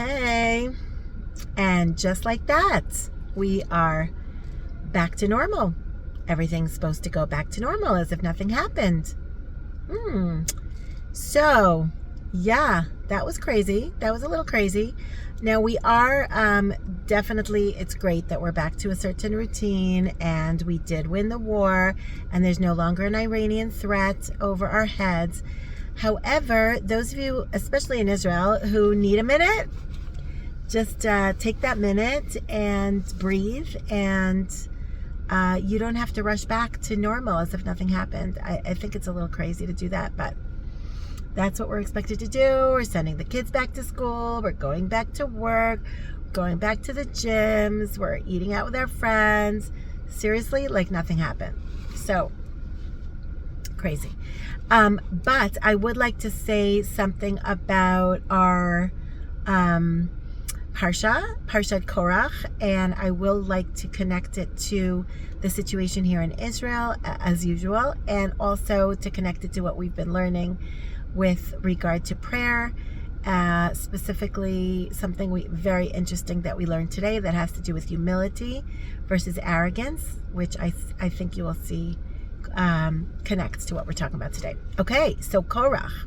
Okay, and just like that, we are back to normal. Everything's supposed to go back to normal as if nothing happened. So, yeah, that was crazy. That was a little crazy. Now we are definitely, it's great that we're back to a certain routine, and we did win the war, and there's no longer an Iranian threat over our heads. However, those of you, especially in Israel, who need a minute, just take that minute and breathe, and you don't have to rush back to normal as if nothing happened. I think it's a little crazy to do that, but that's what we're expected to do. We're sending the kids back to school. We're going back to work, going back to the gyms. We're eating out with our friends. Seriously, like nothing happened. So, crazy. But I would like to say something about our Parshat Korach, and I will like to connect it to the situation here in Israel as usual, and also to connect it to what we've been learning with regard to prayer, specifically something very interesting that we learned today that has to do with humility versus arrogance, which I think you will see connects to what we're talking about today. Okay, so Korach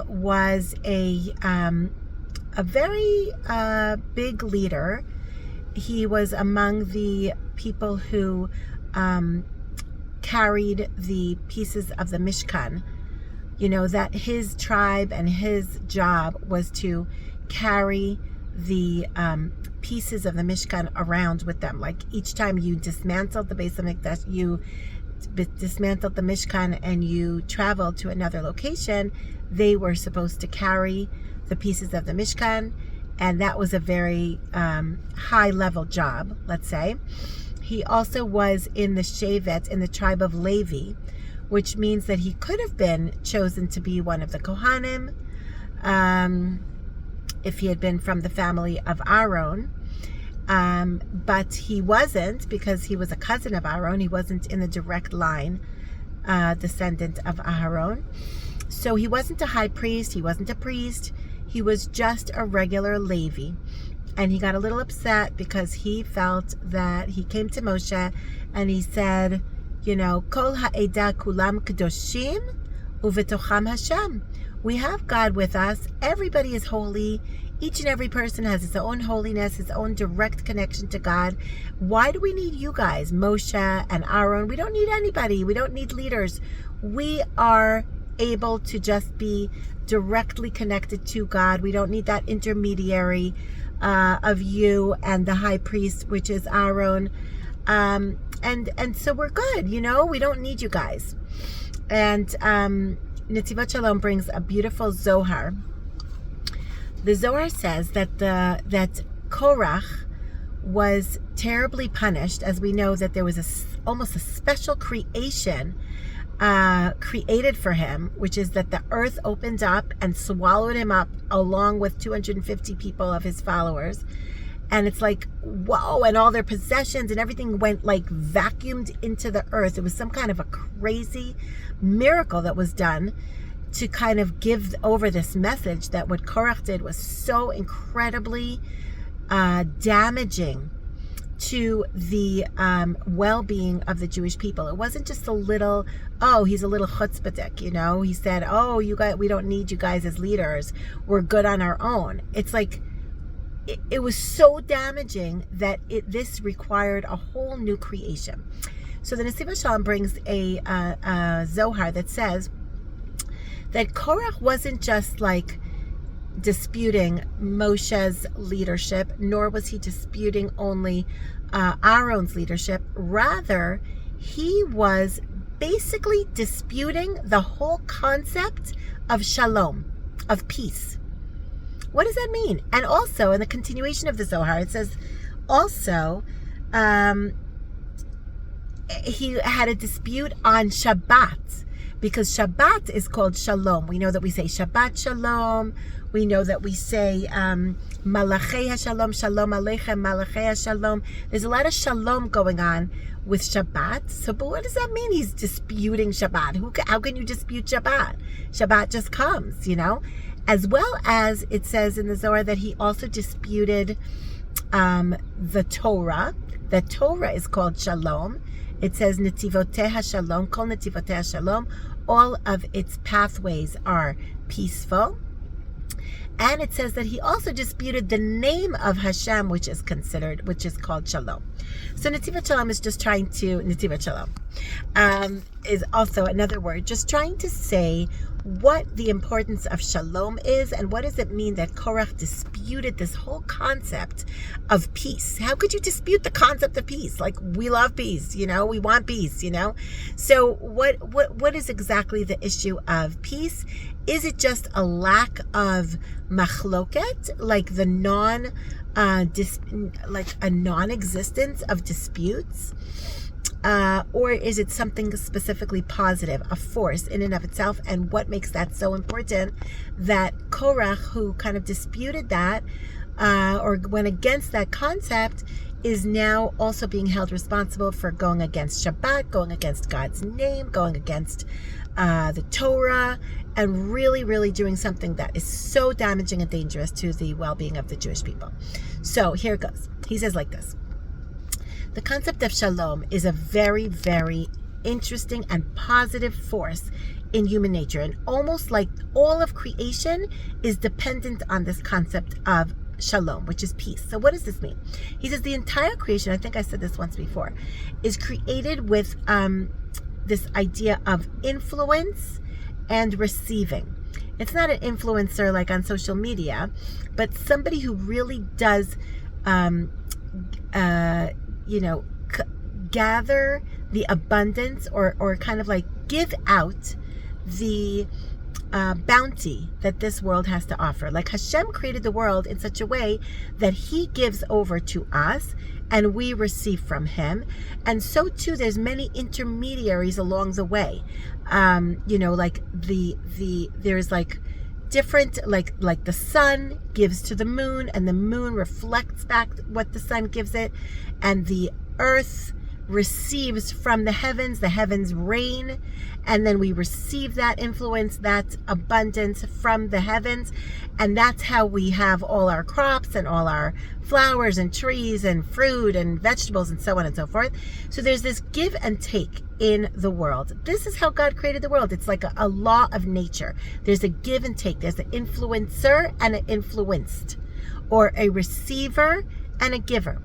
was a very big leader. He was among the people who carried the pieces of the Mishkan. You know, that his tribe and his job was to carry the pieces of the Mishkan around with them. Like each time you dismantled the Beis HaMikdash, you dismantled the Mishkan and you traveled to another location, they were supposed to carry the pieces of the Mishkan, and that was a very high level job, let's say. He also was in the Shevet, in the tribe of Levi, which means that he could have been chosen to be one of the Kohanim, if he had been from the family of Aaron. But he wasn't, because he was a cousin of Aaron. He wasn't in the direct line descendant of Aaron. So he wasn't a high priest. He wasn't a priest. He was just a regular Levi. And he got a little upset because he felt that he came to Moshe and he said, you know, Kol ha'eda kulam kadoshim uvetocham Hashem. We have God with us. Everybody is holy. Each and every person has his own holiness, his own direct connection to God. Why do we need you guys, Moshe and Aaron? We don't need anybody. We don't need leaders. We are able to just be directly connected to God. We don't need that intermediary of you and the high priest, which is Aaron. And so we're good, you know, we don't need you guys. And Netzivat Shalom brings a beautiful Zohar. The Zohar says that that Korach was terribly punished, as we know that there was almost a special creation created for him, which is that the earth opened up and swallowed him up along with 250 people of his followers. And it's like, whoa, and all their possessions and everything went like vacuumed into the earth. It was some kind of a crazy miracle that was done to kind of give over this message that what Korach did was so incredibly damaging to the well-being of the Jewish people. It wasn't just a little, oh, he's a little chutzpahdik, you know. He said, oh, you guys, we don't need you guys as leaders. We're good on our own. It's like, it was so damaging that this required a whole new creation. So the Netzivat Shalom brings a Zohar that says that Korach wasn't just like disputing Moshe's leadership, nor was he disputing only Aaron's leadership. Rather, he was basically disputing the whole concept of shalom, of peace. What does that mean? And also, in the continuation of the Zohar, it says also he had a dispute on Shabbat, because Shabbat is called Shalom. We know that we say Shabbat Shalom. We know that we say Malachei HaShalom, Shalom Aleichem, Malachei HaShalom. There's a lot of Shalom going on with Shabbat. So, but what does that mean? He's disputing Shabbat. How can you dispute Shabbat? Shabbat just comes, you know? as well as it says in the Zohar that he also disputed the Torah. The Torah is called Shalom. It says Netivoteha Shalom, Kol Netivoteha Shalom. All of its pathways are peaceful. And it says that he also disputed the name of Hashem, which is called Shalom. So Netivat Shalom is just trying to, Netivat Shalom is also another word, just trying to say what the importance of Shalom is and what does it mean that Korach disputed this whole concept of peace. How could you dispute the concept of peace? Like, we love peace, we want peace, So what is exactly the issue of peace? Is it just a lack of machloket, like the a non-existence of disputes? Or is it something specifically positive, a force in and of itself? And what makes that so important that Korach, who kind of disputed that or went against that concept, is now also being held responsible for going against Shabbat, going against God's name, going against the Torah, and really, really doing something that is so damaging and dangerous to the well-being of the Jewish people. So here it goes. He says like this. The concept of Shalom is a very, very interesting and positive force in human nature. And almost like all of creation is dependent on this concept of Shalom, which is peace. So what does this mean? He says the entire creation, I think I said this once before, is created with this idea of influence and receiving. It's not an influencer like on social media, but somebody who really does gather the abundance or kind of like give out the bounty that this world has to offer. Like Hashem created the world in such a way that he gives over to us and we receive from him. And so too, there's many intermediaries along the way. Like there's like different, like the sun gives to the moon and the moon reflects back what the sun gives it, and the earth receives from the heavens rain, and then we receive that influence, that abundance from the heavens, and that's how we have all our crops and all our flowers and trees and fruit and vegetables and so on and so forth. So there's this give and take in the world. This is how God created the world. It's like a law of nature. There's a give and take. There's an influencer and an influenced, or a receiver and a giver.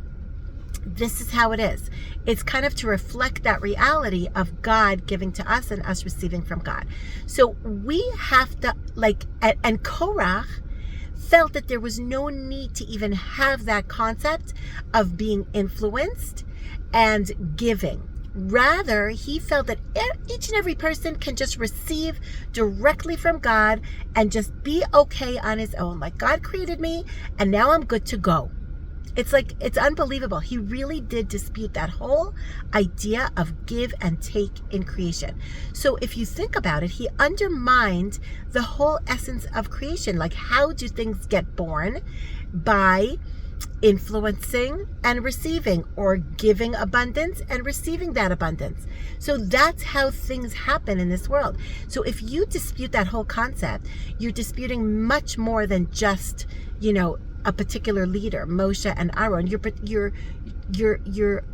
This is how it is. It's kind of to reflect that reality of God giving to us and us receiving from God. So we have to and Korach felt that there was no need to even have that concept of being influenced and giving. Rather, he felt that each and every person can just receive directly from God and just be okay on his own. Like, God created me and now I'm good to go. It's unbelievable. He really did dispute that whole idea of give and take in creation. So if you think about it, he undermined the whole essence of creation. Like, how do things get born? By influencing and receiving, or giving abundance and receiving that abundance. So that's how things happen in this world. So if you dispute that whole concept, you're disputing much more than just, a particular leader, Moshe and Aaron. You're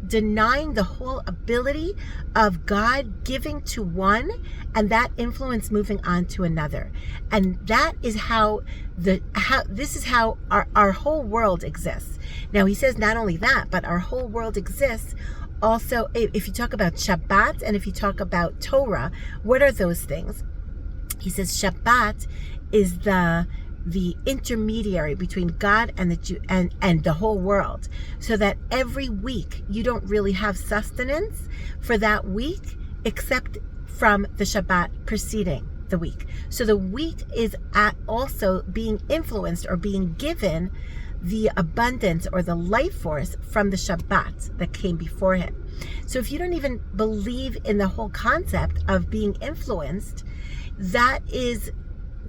denying the whole ability of God giving to one and that influence moving on to another. And that is how our whole world exists. Now he says not only that, but our whole world exists also. If you talk about Shabbat and if you talk about Torah, what are those things? He says Shabbat is the intermediary between God and the Jew and the whole world, so that every week you don't really have sustenance for that week except from the Shabbat preceding the week. So the week is also being influenced or being given the abundance or the life force from the Shabbat that came before him. So if you don't even believe in the whole concept of being influenced, that is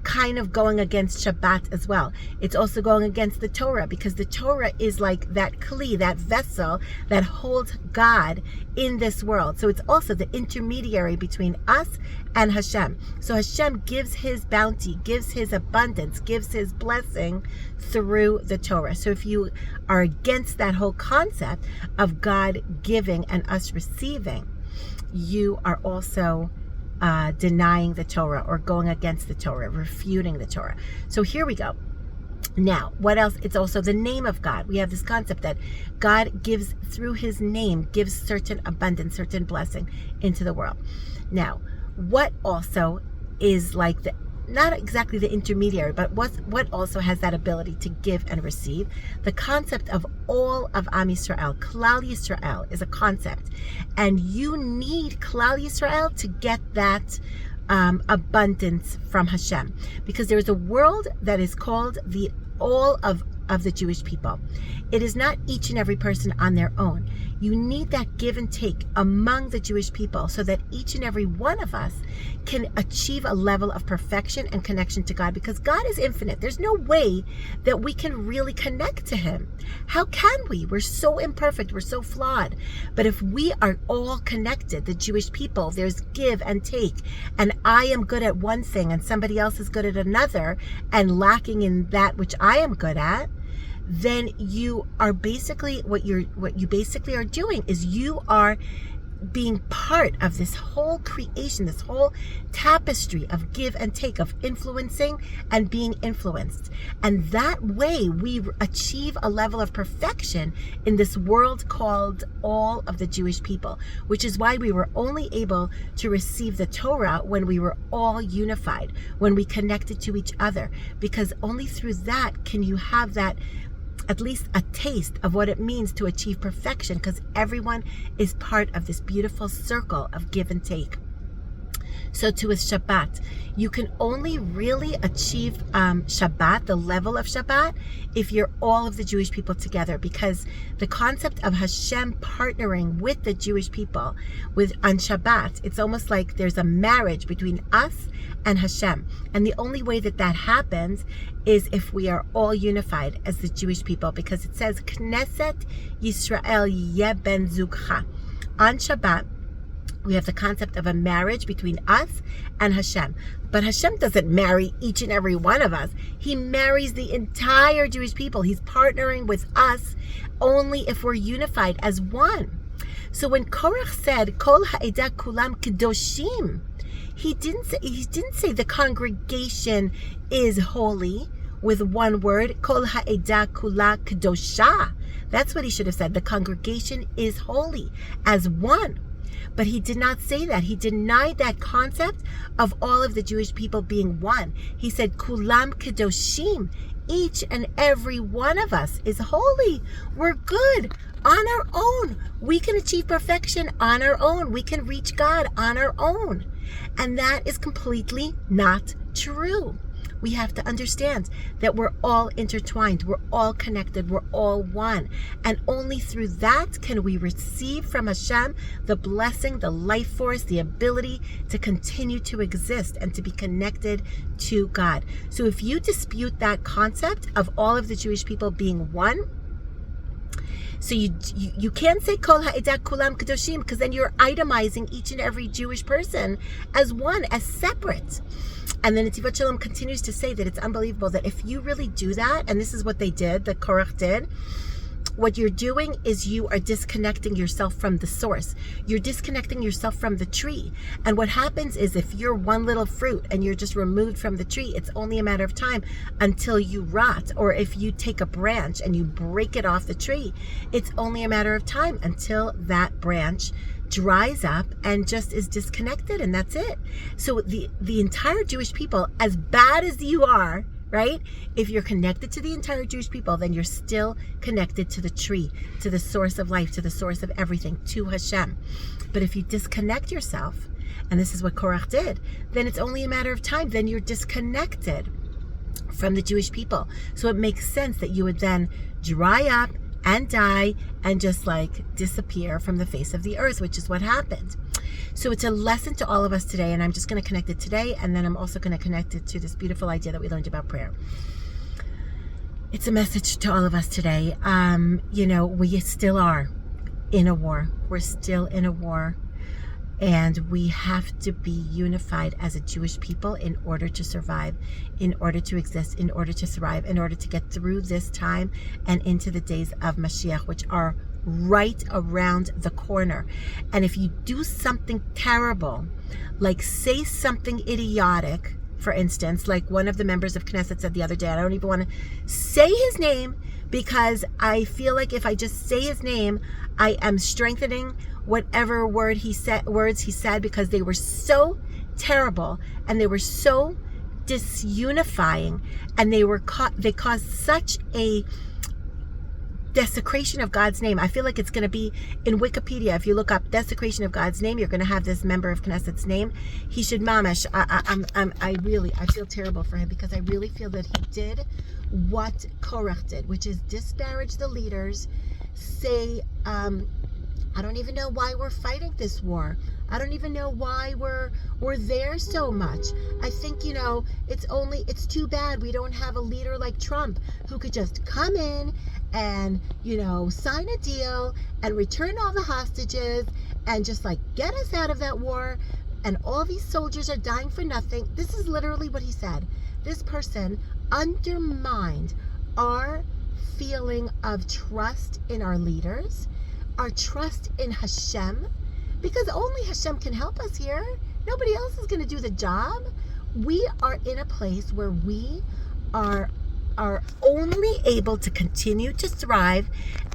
kind of going against Shabbat as well. It's also going against the Torah, because the Torah is like that kli, that vessel that holds God in this world. So it's also the intermediary between us and Hashem. So Hashem gives his bounty, gives his abundance, gives his blessing through the Torah. So if you are against that whole concept of God giving and us receiving, you are also denying the Torah, or going against the Torah, refuting the Torah. So here we go. Now, what else? It's also the name of God. We have this concept that God gives, through his name, gives certain abundance, certain blessing into the world. Now, what also is like the, not exactly the intermediary, but what also has that ability to give and receive? The concept of all of Am Yisrael. Klal Yisrael is a concept, and you need Klal Yisrael to get that abundance from Hashem, because there is a world that is called the all of the Jewish people. It is not each and every person on their own. You need that give and take among the Jewish people, so that each and every one of us can achieve a level of perfection and connection to God, because God is infinite. There's no way that we can really connect to him. How can we? We're so imperfect. We're so flawed. But if we are all connected, the Jewish people, there's give and take, and I am good at one thing and somebody else is good at another and lacking in that which I am good at, then you are basically, what you basically are doing is you are being part of this whole creation, this whole tapestry of give and take, of influencing and being influenced. And that way we achieve a level of perfection in this world called all of the Jewish people, which is why we were only able to receive the Torah when we were all unified, when we connected to each other, because only through that can you have that, at least a taste of what it means to achieve perfection, because everyone is part of this beautiful circle of give and take. So too with Shabbat, you can only really achieve Shabbat, the level of Shabbat, if you're all of the Jewish people together, because the concept of Hashem partnering with the Jewish people on Shabbat, it's almost like there's a marriage between us and Hashem. And the only way that that happens is if we are all unified as the Jewish people, because it says, Knesset Yisrael Yeh Ben Zugcha. On Shabbat, we have the concept of a marriage between us and Hashem. But Hashem doesn't marry each and every one of us. He marries the entire Jewish people. He's partnering with us only if we're unified as one. So when Korach said, Kol ha'edah kulam kedoshim, he didn't say the congregation is holy with one word, Kol ha'edah kula kedosha. That's what he should have said. The congregation is holy as one. But he did not say that. He denied that concept of all of the Jewish people being one. He said, Kulam kedoshim. Each and every one of us is holy. We're good on our own. We can achieve perfection on our own. We can reach God on our own. And that is completely not true. We have to understand that we're all intertwined, we're all connected, we're all one. And only through that can we receive from Hashem the blessing, the life force, the ability to continue to exist and to be connected to God. So if you dispute that concept of all of the Jewish people being one, so you can't say Kol ha'edah kulam kedoshim, because then you're itemizing each and every Jewish person as one, as separate. And then Netivot Shalom continues to say that it's unbelievable that if you really do that, and this is what they did, that Korach did, what you're doing is you are disconnecting yourself from the source. You're disconnecting yourself from the tree. And what happens is if you're one little fruit and you're just removed from the tree, it's only a matter of time until you rot. Or if you take a branch and you break it off the tree, it's only a matter of time until that branch dries up and just is disconnected, and that's it. So the entire Jewish people, as bad as you are, right? If you're connected to the entire Jewish people, then you're still connected to the tree, to the source of life, to the source of everything, to Hashem. But if you disconnect yourself, and this is what Korach did, then it's only a matter of time. Then you're disconnected from the Jewish people. So it makes sense that you would then dry up and die and just like disappear from the face of the earth, which is what happened. So it's a lesson to all of us today, and I'm just going to connect it today, and then I'm also going to connect it to this beautiful idea that we learned about prayer. It's a message to all of us today. We still are in a war. We're still in a war. And we have to be unified as a Jewish people in order to survive, in order to exist, in order to thrive, in order to get through this time and into the days of Mashiach, which are right around the corner. And if you do something terrible, like say something idiotic, for instance, like one of the members of Knesset said the other day, I don't even want to say his name because I feel like if I just say his name, I am strengthening whatever words he said, because they were so terrible and they were so disunifying, and they caused such a desecration of God's name. I feel like it's going to be in Wikipedia. If you look up desecration of God's name, you're going to have this member of Knesset's name. He should mamash. I feel terrible for him, because I really feel that he did what Korach did, which is disparage the leaders, say, I don't even know why we're fighting this war. I don't even know why we're there so much. I think, it's too bad we don't have a leader like Trump who could just come in and, sign a deal and return all the hostages and just get us out of that war. And all these soldiers are dying for nothing. This is literally what he said. This person undermined our feeling of trust in our leaders, our trust in Hashem, because only Hashem can help us here. Nobody else is going to do the job. We are in a place where we are only able to continue to thrive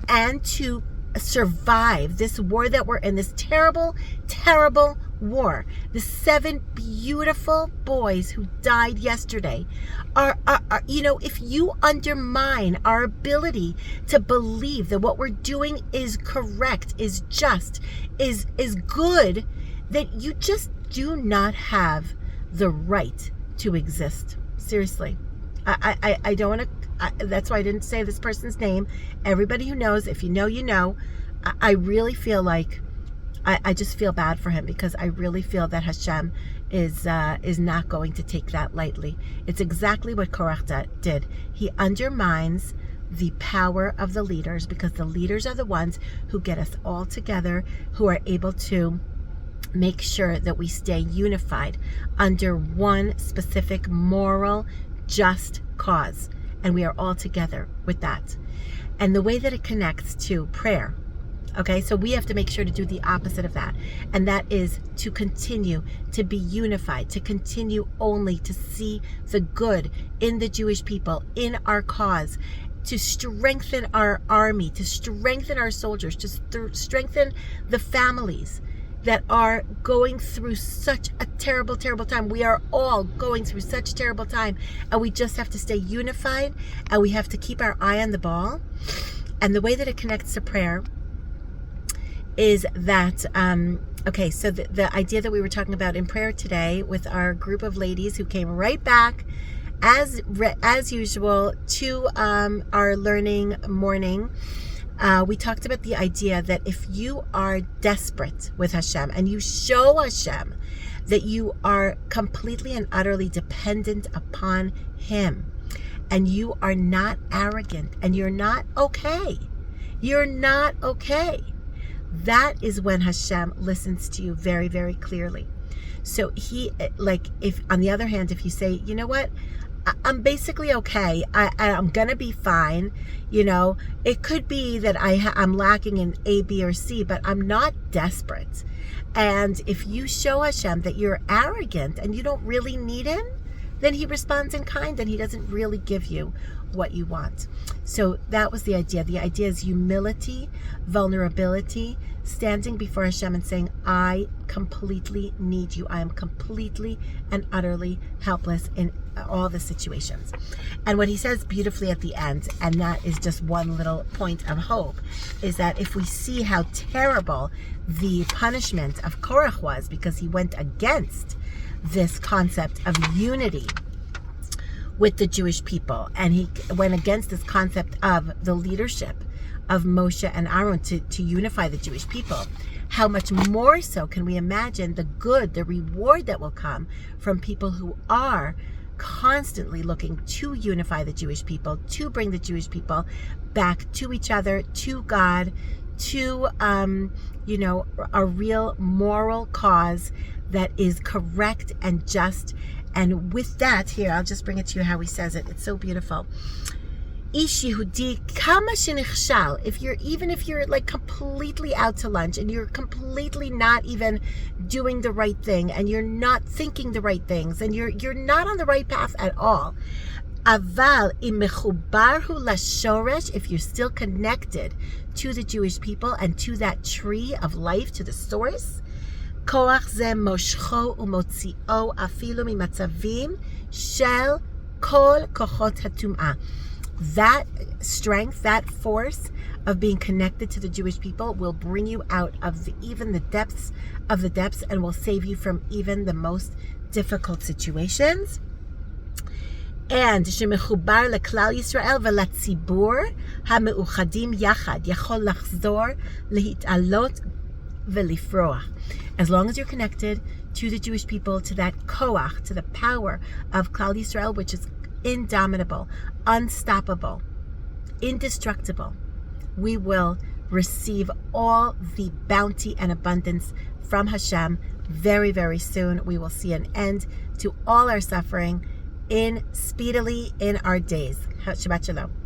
and to survive this war that we're in, this terrible, terrible war. The 7 beautiful boys who died yesterday are if you undermine our ability to believe that what we're doing is correct, is just, is good, that you just do not have the right to exist. Seriously. I don't want to, that's why I didn't say this person's name. Everybody who knows, if you know, you know. I really feel like I just feel bad for him, because I really feel that Hashem is not going to take that lightly. It's exactly what Korach did. He undermines the power of the leaders, because the leaders are the ones who get us all together, who are able to make sure that we stay unified under one specific moral, just cause. And we are all together with that. And the way that it connects to prayer. Okay, so we have to make sure to do the opposite of that. And that is to continue to be unified, to continue only to see the good in the Jewish people, in our cause, to strengthen our army, to strengthen our soldiers, to strengthen the families that are going through such a terrible, terrible time. We are all going through such a terrible time, and we just have to stay unified, and we have to keep our eye on the ball. And the way that it connects to prayer is that, so the idea that we were talking about in prayer today with our group of ladies who came right back as usual to our learning morning, we talked about the idea that if you are desperate with Hashem and you show Hashem that you are completely and utterly dependent upon Him, and you are not arrogant, and you're not okay, that is when Hashem listens to you very, very clearly. So if on the other hand, if you say, you know what, I'm basically okay, I'm gonna be fine, it could be that I'm lacking in A, B, or C, but I'm not desperate. And if you show Hashem that you're arrogant and you don't really need Him, then He responds in kind, and He doesn't really give you what you want. So that was the idea. The idea is humility, vulnerability, standing before Hashem and saying, I completely need you. I am completely and utterly helpless in all the situations. And what he says beautifully at the end, and that is just one little point of hope, is that if we see how terrible the punishment of Korach was, because he went against this concept of unity with the Jewish people, and he went against this concept of the leadership of Moshe and Aaron to unify the Jewish people, how much more so can we imagine the good, the reward that will come from people who are constantly looking to unify the Jewish people, to bring the Jewish people back to each other, to God, to a real moral cause that is correct and just. And with that, here, I'll just bring it to you how he says it. It's so beautiful. Ish Yehudi kama shenichshal, if you're like completely out to lunch and you're completely not even doing the right thing and you're not thinking the right things and you're not on the right path at all. Aval im mechubarhu lashoresh, if you're still connected to the Jewish people and to that tree of life, to the source, koach ze moshcho umotzio afilu mimatzavim shel kol kochot hatum'ah. That strength, that force of being connected to the Jewish people will bring you out of even the depths of the depths and will save you from even the most difficult situations. And shemechubar leklal Yisrael velatzibur hameuchadim yachad yachol lachzor lehitalot velifroach. As long as you're connected to the Jewish people, to that koach, to the power of Klal Yisrael, which is indomitable, unstoppable, indestructible, we will receive all the bounty and abundance from Hashem very, very soon. We will see an end to all our suffering speedily in our days. Shabbat Shalom.